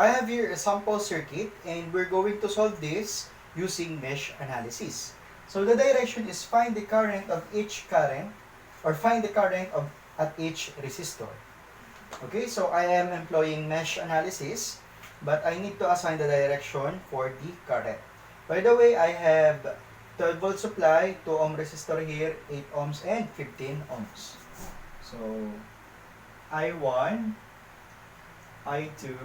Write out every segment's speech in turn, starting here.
I have here a sample circuit and we're going to solve this using mesh analysis. So the direction is find the current of each current or find the current of at each resistor. Okay, so I am employing mesh analysis, but I need to assign the direction for the current. By the way, I have 12 volt supply, 2 ohm resistor here, 8 ohms and 15 ohms. So I1, I2,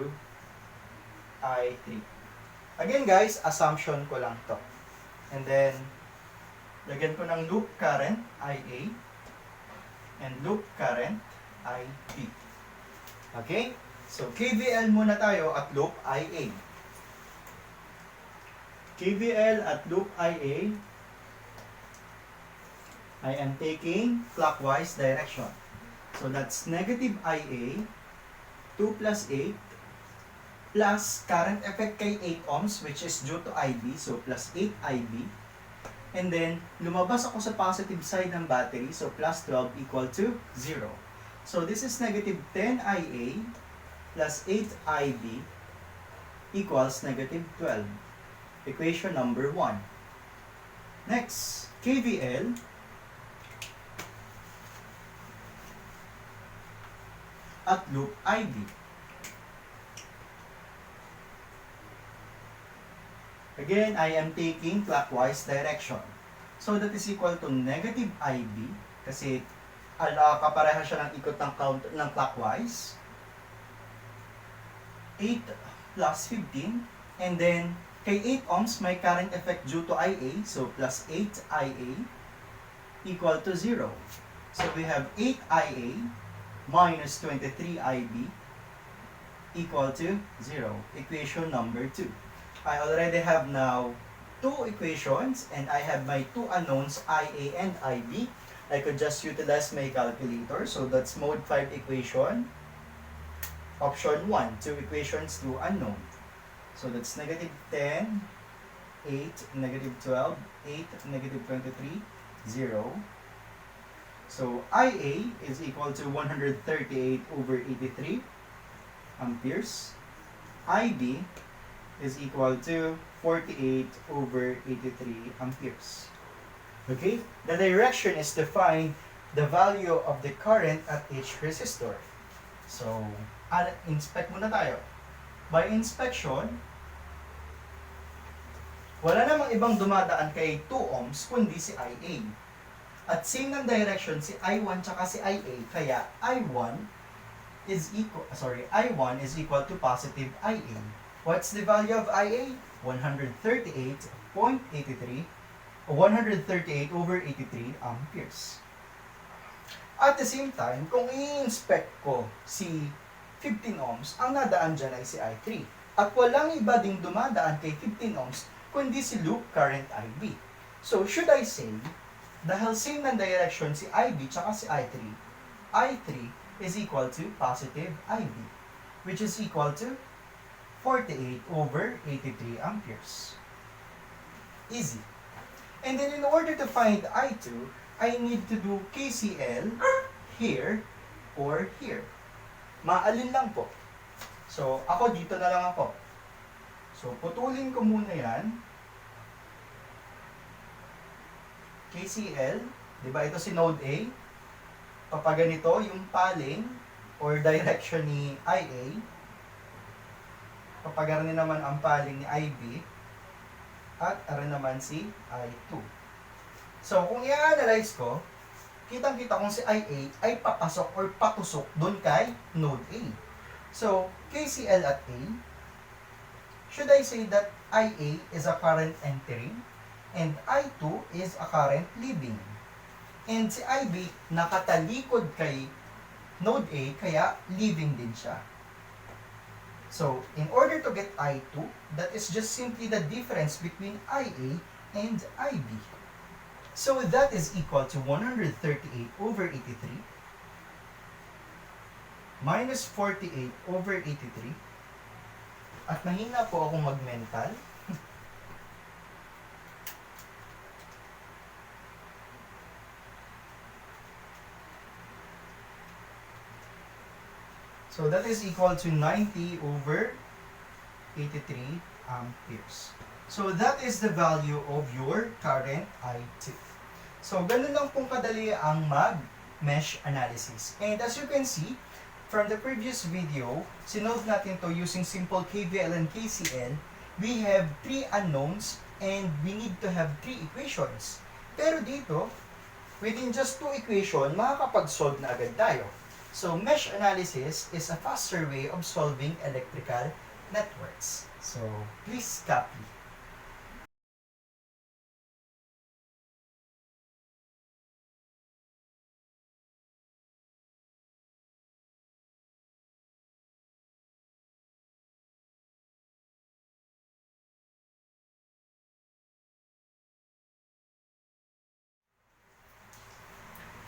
I3. Again guys, assumption ko lang to. And then, lagyan ko ng loop current, IA, and loop current, IB. Okay? So, KVL muna tayo at loop IA. KVL at loop IA, I am taking clockwise direction. So, that's negative IA, 2 plus 8, plus current effect kay 8 ohms, which is due to IB, so plus 8 IB. And then, lumabas ako sa positive side ng battery, so plus 12 equal to 0. So, this is negative 10 IA plus 8 IB equals negative 12. Equation number 1. Next, KVL at loop IB. Again, I am taking clockwise direction. So, that is equal to negative IB kasi kapareha siya ng ikot ng clockwise. 8 plus 15. And then, kay 8 ohms, may current effect due to IA. So, plus 8 IA equal to 0. So, we have 8 IA minus 23 IB equal to 0. Equation number 2. I already have now 2 equations and I have my 2 unknowns, IA and IB. I could just utilize my calculator. So that's mode 5 equation. Option 1, 2 equations, 2 unknown. So that's negative 10, 8, negative 12, 8, negative 23, 0. So IA is equal to 138 over 83 amperes. IB is equal to 48 over 83 amperes. Okay? The direction is to find the value of the current at each resistor. So, inspect muna tayo. By inspection, wala namang ibang dumadaan kay 2 ohms kundi si IA. At same ng direction si I1 tsaka si IA, kaya I1 is equal to positive IA. What's the value of IA? 138.83 138 over 83 amperes. At the same time, kung i-inspect ko si 15 ohms, ang nadaan dyan ay si I3. At walang iba ding dumadaan kay 15 ohms, kundi si loop current IB. So, should I say, dahil same ng direction si IB tsaka si I3, I3 is equal to positive IB, which is equal to 48 over 83 amperes. Easy. And then in order to find I2, I need to do KCL here or here. Maalin lang po. So, ako dito na lang ako. So, putulin ko muna yan. KCL, di ba ito si node A? Papaganito yung paling or direction ni IA. Papagarni naman ang paling ni IB. At ara naman si I2. So, kung i-analyze ko, kitang-kita kung si IA ay papasok or patusok doon kay node A. So, KCL at A, should I say that IA is a current entering and I2 is a current leaving? And si IB nakatalikod kay node A, kaya leaving din siya. So, in order to get I2, that is just simply the difference between IA and IB. So, that is equal to 138 over 83 minus 48 over 83. At mahina po akong mag-mental. So that is equal to 90 over 83 amperes. So that is the value of your current I2. So ganun lang pong kadali ang mag-mesh analysis. And as you can see, from the previous video, sinolve natin to using simple KVL and KCL. We have 3 unknowns and we need to have 3 equations. Pero dito, within just 2 equations, makakapag-solve na agad tayo. So mesh analysis is a faster way of solving electrical networks. So please copy.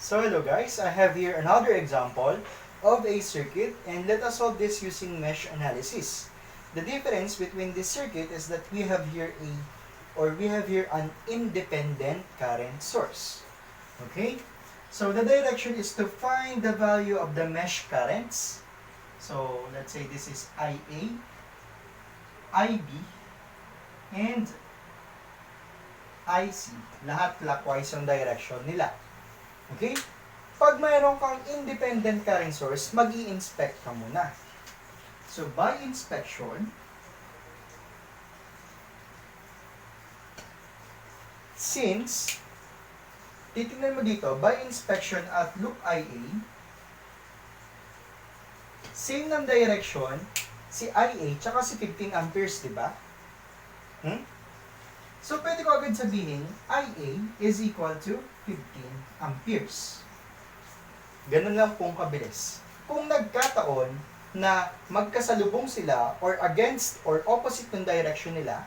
So hello guys, I have here another example of a circuit and let us solve this using mesh analysis. The difference between this circuit is that we have here an independent current source. Okay? So the direction is to find the value of the mesh currents. So let's say this is IA, IB, and IC. Lahat clockwise yung direction nila. Okay? Pag mayroon kang independent current source, mag-i-inspect ka muna. So, by inspection, since, titingnan mo dito, by inspection at loop IA, same ng direction, si IA, tsaka si 15 amperes, di ba? So, pwede ko agad sabihin, IA is equal to 15 amperes. Ganun lang pong kabilis. Kung nagkataon na magkasalubong sila or against or opposite ng direction nila,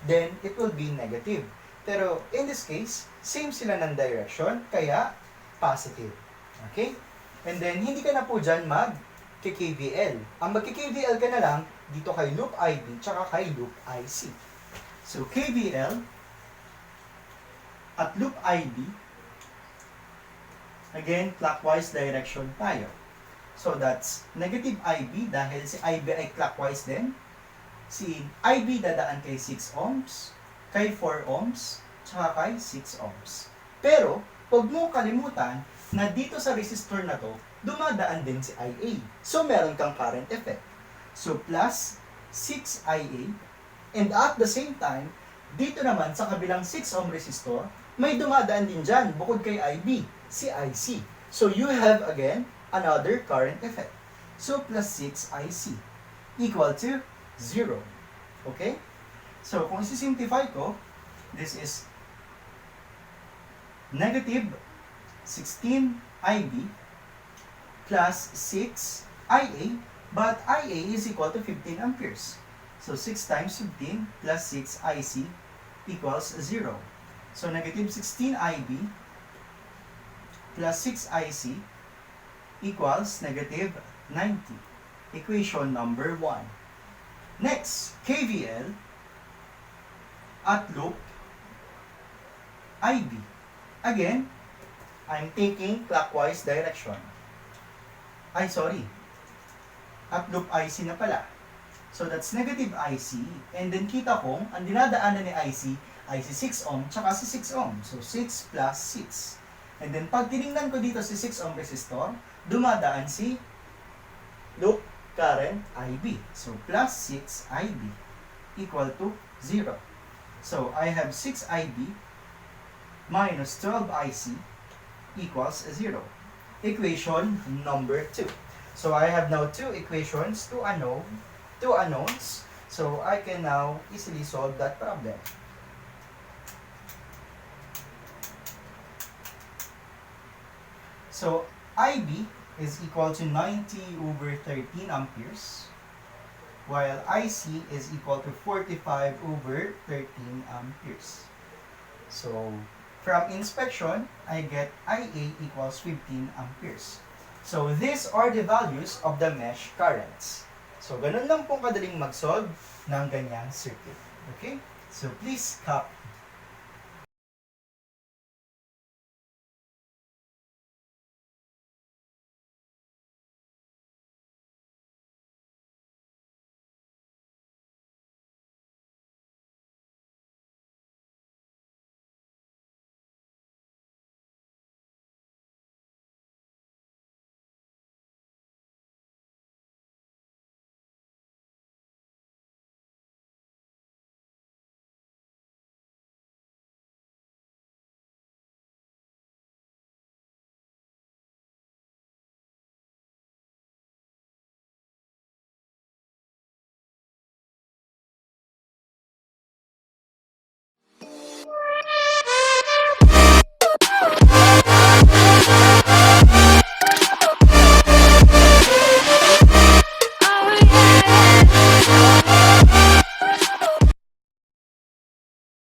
then it will be negative. Pero in this case, same sila ng direction, kaya positive. Okay? And then, hindi ka na po dyan mag-KVL. Ang mag-KVL ka na lang dito kay loop IB tsaka kay loop IC. So, KVL at loop IB, again, clockwise direction tayo. So, that's negative IB dahil si IB ay clockwise din. Si IB dadaan kay 6 ohms, kay 4 ohms, tsaka kay 6 ohms. Pero, huwag mo kalimutan na dito sa resistor na to, dumadaan din si IA. So, meron kang current effect. So, plus 6 IA. And at the same time, dito naman sa kabilang 6 ohm resistor, may dumadaan din dyan, bukod kay IB, si IC. So you have again, another current effect. So plus 6 IC equal to 0. Okay? So kung isi-simplify ko, this is negative 16 IB plus 6 IA, but IA is equal to 15 amperes. So 6 times 15 plus 6 IC equals 0. So negative 16 IB plus 6 IC equals negative 90. Equation number 1. Next, KVL at loop IB. Again, I'm taking clockwise direction. At loop IC na pala. So that's negative IC, and then kita kong ang dinadaanan ni IC ay si 6 ohm tsaka si 6 ohm. So 6 plus 6. And then pag tinignan ko dito si 6 ohm resistor, dumadaan si loop current IB. So plus 6 IB equal to 0. So I have 6 IB minus 12 IC equals 0. Equation number 2. So I have now 2 equations, 2 unknowns, so I can now easily solve that problem. So IB is equal to 90 over 13 amperes, while IC is equal to 45 over 13 amperes. So from inspection, I get IA equals 15 amperes. So these are the values of the mesh currents. So, ganun lang pong kadaling mag-solve ng ganyang circuit. Okay? So, please copy.